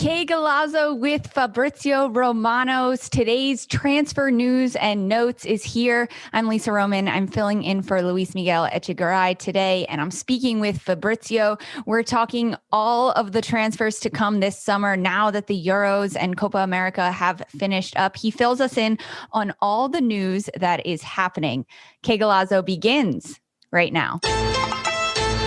Qué Golazo with Fabrizio Romano's today's transfer news and notes is here. I'm Lisa Roman. I'm filling in for Luis Miguel Echegaray today, and I'm speaking with Fabrizio. We're talking all of the transfers to come this summer now that the Euros and Copa America have finished up. He fills us in on all the news that is happening. Qué Golazo begins right now.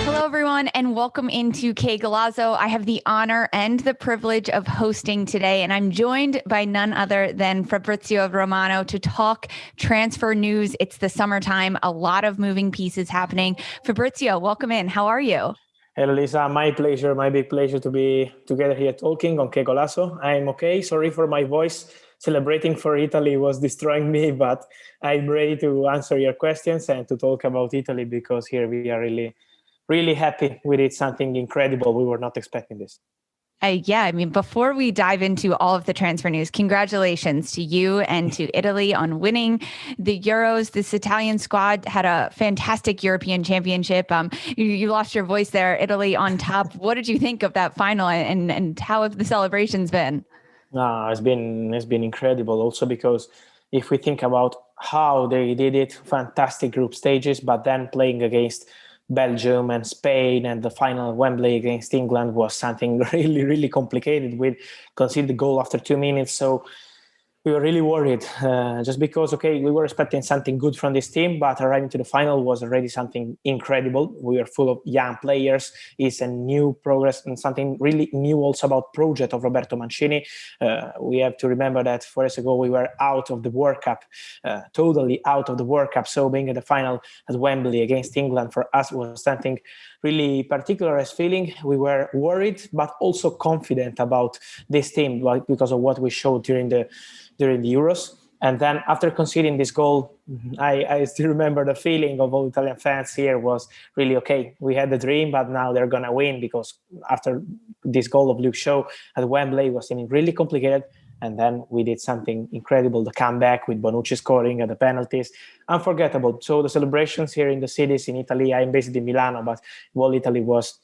Hello, everyone, and welcome into Qué Golazo. I have the honor and the privilege of hosting today, and I'm joined by none other than Fabrizio Romano to talk transfer news. It's the summertime, a lot of moving pieces happening. Fabrizio, welcome in. How are you? Hello, Lisa. My pleasure, my big pleasure to be together here talking on Qué Golazo. I'm okay. Sorry for my voice. Celebrating for Italy was destroying me, but I'm ready to answer your questions and to talk about Italy because here we are really happy. We did something incredible. We were not expecting this. Before we dive into all of the transfer news, congratulations to you and to Italy on winning the Euros. This Italian squad had a fantastic European championship. You lost your voice there, Italy on top. What did you think of that final and how have the celebrations been? It's been incredible also because if we think about how they did it, fantastic group stages, but then playing against Belgium and Spain and the final Wembley against England was something really complicated. We conceded the goal after 2 minutes. So we were really worried just because, we were expecting something good from this team, but arriving to the final was already something incredible. We were full of young players. It's a new progress and something really new also about project of Roberto Mancini. We have to remember that 4 years ago, we were out of the World Cup, totally out of the World Cup. So being at the final at Wembley against England for us was something really particular as feeling. We were worried, but also confident about this team because of what we showed during the Euros. And then after conceding this goal, I still remember the feeling of all Italian fans here was really, we had the dream, but now they're going to win because after this goal of Luke Shaw at Wembley, it was seeming really complicated. And then we did something incredible, the comeback with Bonucci scoring at the penalties. Unforgettable. So the celebrations here in the cities in Italy, I'm based in Milano, but all Italy was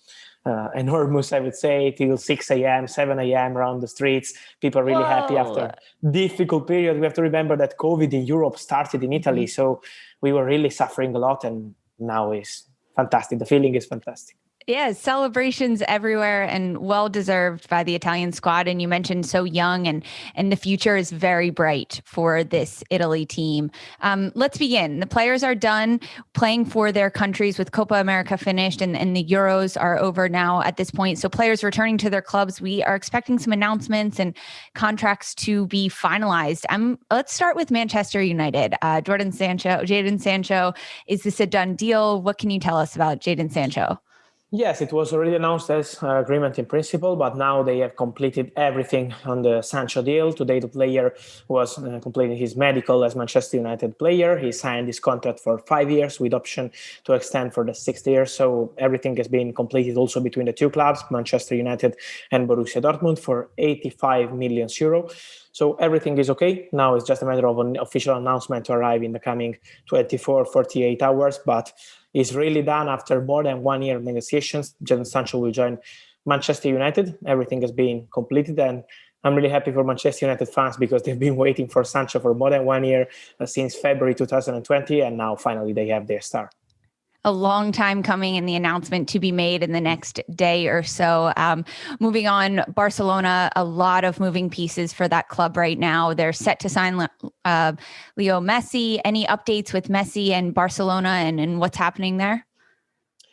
enormous, I would say, till 6 a.m., 7 a.m. around the streets. People are really happy after difficult period. We have to remember that COVID in Europe started in Italy. So we were really suffering a lot and now it's fantastic. The feeling is fantastic. Yeah, celebrations everywhere and well-deserved by the Italian squad. And you mentioned so young and the future is very bright for this Italy team. Let's begin. The players are done playing for their countries with Copa America finished and the Euros are over now at this point. So players returning to their clubs, we are expecting some announcements and contracts to be finalized. Let's start with Manchester United. Jadon Sancho, is this a done deal? What can you tell us about Jadon Sancho? Yes, it was already announced as agreement in principle, but now they have completed everything on the Sancho deal. Today, the player was completing his medical as Manchester United player. He signed his contract for 5 years with option to extend for the 6th year. So everything has been completed also between the two clubs, Manchester United and Borussia Dortmund, for 85 million euro. So everything is okay. Now it's just a matter of an official announcement to arrive in the coming 24, 48 hours, but it's really done after more than 1 year of negotiations. Jadon Sancho will join Manchester United. Everything has been completed, and I'm really happy for Manchester United fans because they've been waiting for Sancho for more than 1 year since February 2020, and now finally they have their star. A long time coming and the announcement to be made in the next day or so. Moving on, Barcelona, a lot of moving pieces for that club right now. They're set to sign Leo Messi. Any updates with Messi and Barcelona and what's happening there?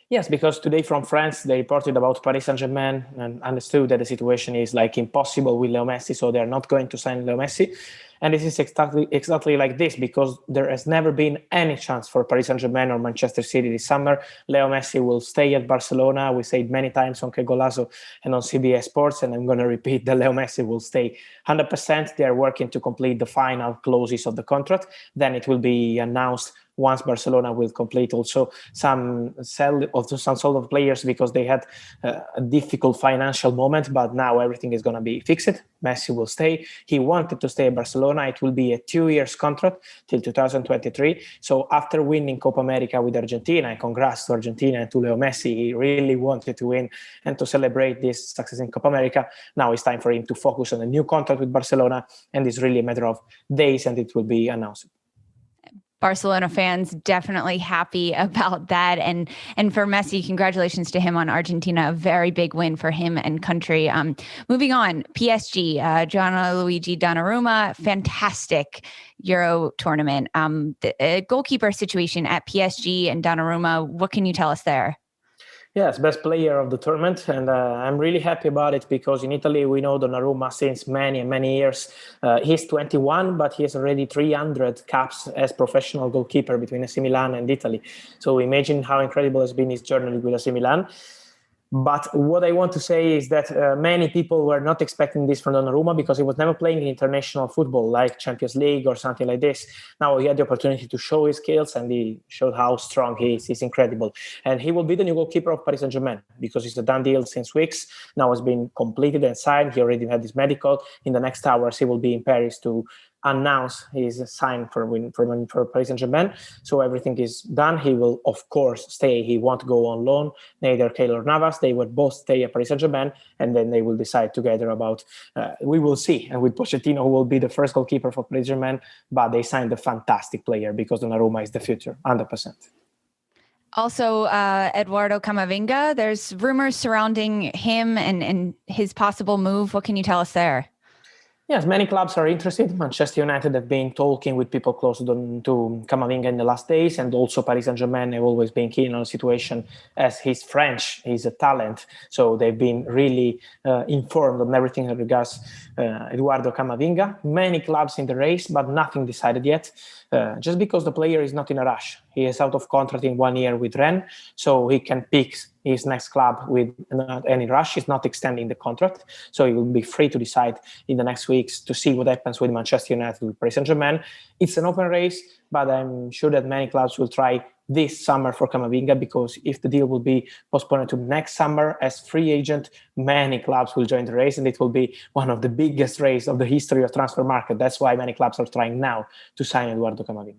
Yes, because today from France, they reported about Paris Saint-Germain and understood that the situation is impossible with Leo Messi, so they're not going to sign Leo Messi. And this is exactly like this, because there has never been any chance for Paris Saint-Germain or Manchester City this summer. Leo Messi will stay at Barcelona. We say it many times on Qué Golazo and on CBS Sports, and I'm going to repeat that Leo Messi will stay 100%. They are working to complete the final clauses of the contract. Then it will be announced once Barcelona will complete also some sell of players because they had a difficult financial moment, but now everything is going to be fixed. Messi will stay. He wanted to stay at Barcelona. It will be a 2 years contract till 2023. So after winning Copa America with Argentina, and congrats to Argentina and to Leo Messi, he really wanted to win and to celebrate this success in Copa America. Now it's time for him to focus on a new contract with Barcelona, and it's really a matter of days and it will be announced. Barcelona fans definitely happy about that. And for Messi, congratulations to him on Argentina. A very big win for him and country. Moving on, PSG, Gianluigi Donnarumma, fantastic Euro tournament. The goalkeeper situation at PSG and Donnarumma, what can you tell us there? Yes, best player of the tournament, and I'm really happy about it because in Italy we know Donnarumma since many and many years. He's 21, but he has already 300 caps as professional goalkeeper between AC Milan and Italy. So imagine how incredible has been his journey with AC Milan. But what I want to say is that many people were not expecting this from Donnarumma because he was never playing in international football like Champions League or something like this. Now he had the opportunity to show his skills and he showed how strong he is. He's incredible. And he will be the new goalkeeper of Paris Saint-Germain because it's a done deal since weeks. Now it's been completed and signed. He already had his medical. In the next hours, he will be in Paris to announce his sign for Paris Saint-Germain. So everything is done. He will, of course, stay. He won't go on loan. Neither Keylor Navas. They will both stay at Paris Saint-Germain, and then they will decide together about, we will see. And with Pochettino, who will be the first goalkeeper for Paris Saint-Germain, but they signed a fantastic player because Donnarumma is the future, 100%. Also, Eduardo Camavinga, there's rumors surrounding him and his possible move. What can you tell us there? Yes, many clubs are interested. Manchester United have been talking with people close to Camavinga in the last days, and also Paris Saint-Germain have always been keen on the situation as he's French, he's a talent. So they've been really informed on everything that regards Eduardo Camavinga. Many clubs in the race, but nothing decided yet. Just because the player is not in a rush. He is out of contract in 1 year with Rennes, so he can pick his next club with not any rush. He's not extending the contract, so he will be free to decide in the next weeks to see what happens with Manchester United, with Paris Saint-Germain. It's an open race, but I'm sure that many clubs will try this summer for Camavinga, because if the deal will be postponed to next summer as free agent, many clubs will join the race, and it will be one of the biggest races of the history of transfer market. That's why many clubs are trying now to sign Eduardo Camavinga.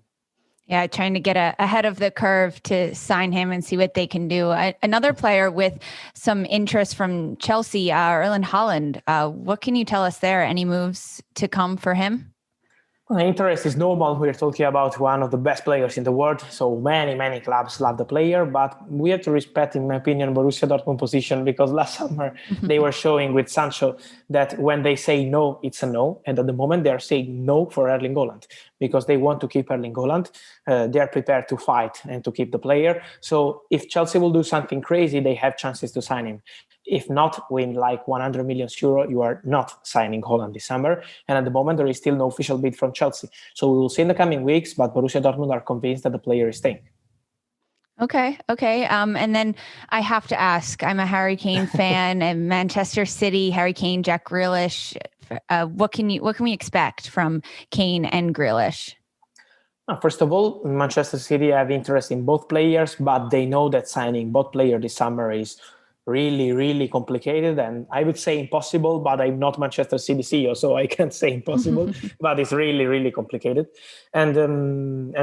Yeah, trying to get ahead of the curve to sign him and see what they can do. Another player with some interest from Chelsea, Erling Haaland. What can you tell us there? Any moves to come for him? Well, interest is normal. We're talking about one of the best players in the world. So many clubs love the player, but we have to respect, in my opinion, Borussia Dortmund position, because last summer they were showing with Sancho that when they say no, it's a no. And at the moment they are saying no for Erling Haaland because they want to keep Erling Haaland. They are prepared to fight and to keep the player. So if Chelsea will do something crazy, they have chances to sign him. If not, win like 100 million euro, you are not signing Haaland this summer. And at the moment, there is still no official bid from Chelsea. So we will see in the coming weeks, but Borussia Dortmund are convinced that the player is staying. Okay. And then I have to ask, I'm a Harry Kane fan and Manchester City, Harry Kane, Jack Grealish. What can we expect from Kane and Grealish? First of all, Manchester City have interest in both players, but they know that signing both players this summer is really complicated, and I would say impossible, but I'm not Manchester City CEO, so I can't say impossible. But it's really complicated. And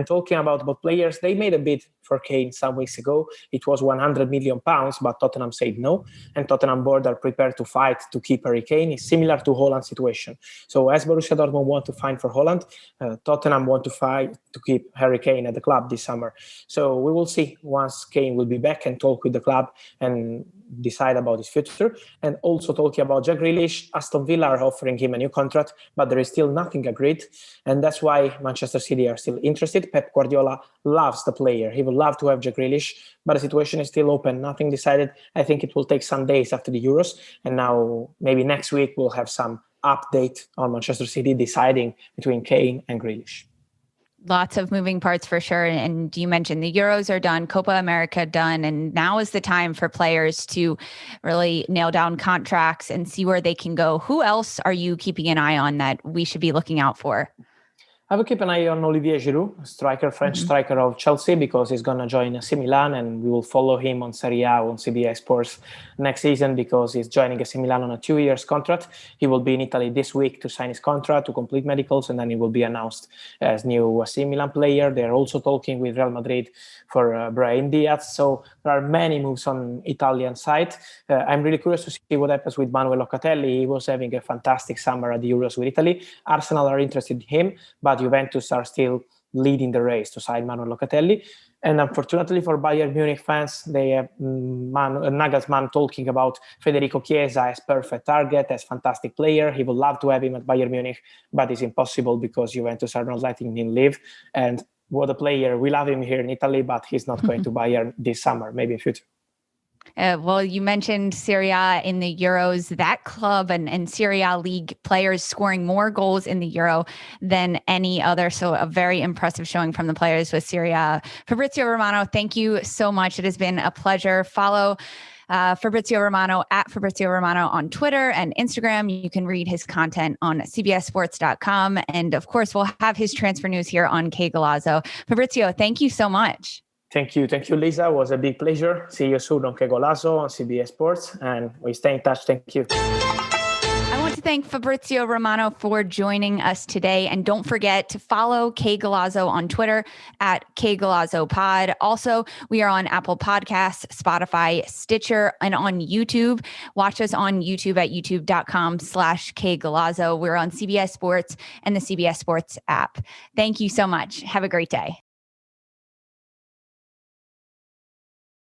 talking about both players, they made a bid for Kane some weeks ago. It was £100 million, but Tottenham said no, and Tottenham board are prepared to fight to keep Harry Kane. It's similar to Haaland's situation. So as Borussia Dortmund want to fight for Haaland, Tottenham want to fight to keep Harry Kane at the club this summer. So we will see once Kane will be back and talk with the club and decide about his future. And also talking about Jack Grealish, Aston Villa are offering him a new contract, but there is still nothing agreed. And that's why Manchester City are still interested. Pep Guardiola loves the player. He would love to have Jack Grealish, but the situation is still open. Nothing decided. I think it will take some days after the Euros. And now maybe next week we'll have some update on Manchester City deciding between Kane and Grealish. Lots of moving parts for sure. And you mentioned the Euros are done, Copa America done, and now is the time for players to really nail down contracts and see where they can go. Who else are you keeping an eye on that we should be looking out for? I will keep an eye on Olivier Giroud, striker, French striker of Chelsea, because he's going to join AC Milan, and we will follow him on Serie A on CBS Sports next season, because he's joining AC Milan on a 2-year contract. He will be in Italy this week to sign his contract, to complete medicals, and then he will be announced as new AC Milan player. They're also talking with Real Madrid for Brahim Diaz. So there are many moves on Italian side. I'm really curious to see what happens with Manuel Locatelli. He was having a fantastic summer at the Euros with Italy. Arsenal are interested in him, but Juventus are still leading the race to sign Manuel Locatelli. And unfortunately for Bayern Munich fans, they have Nagelsmann talking about Federico Chiesa as perfect target, as fantastic player. He would love to have him at Bayern Munich, but it's impossible because Juventus are not letting him leave. And what a player. We love him here in Italy, but he's not going to Bayern this summer, maybe in future. Well, you mentioned Serie A in the Euros. That club and Serie A league players scoring more goals in the Euro than any other. So a very impressive showing from the players with Serie A. Fabrizio Romano, thank you so much. It has been a pleasure. Follow Fabrizio Romano at Fabrizio Romano on Twitter and Instagram. You can read his content on cbssports.com. And of course, we'll have his transfer news here on Qué Golazo. Fabrizio, thank you so much. Thank you, Lisa. It was a big pleasure. See you soon on Qué Golazo on CBS Sports, and we stay in touch. Thank you. I want to thank Fabrizio Romano for joining us today. And don't forget to follow Qué Golazo on Twitter at Qué Golazo Pod. Also, we are on Apple Podcasts, Spotify, Stitcher, and on YouTube. Watch us on YouTube at youtube.com/Qué Golazo. We're on CBS Sports and the CBS Sports app. Thank you so much. Have a great day.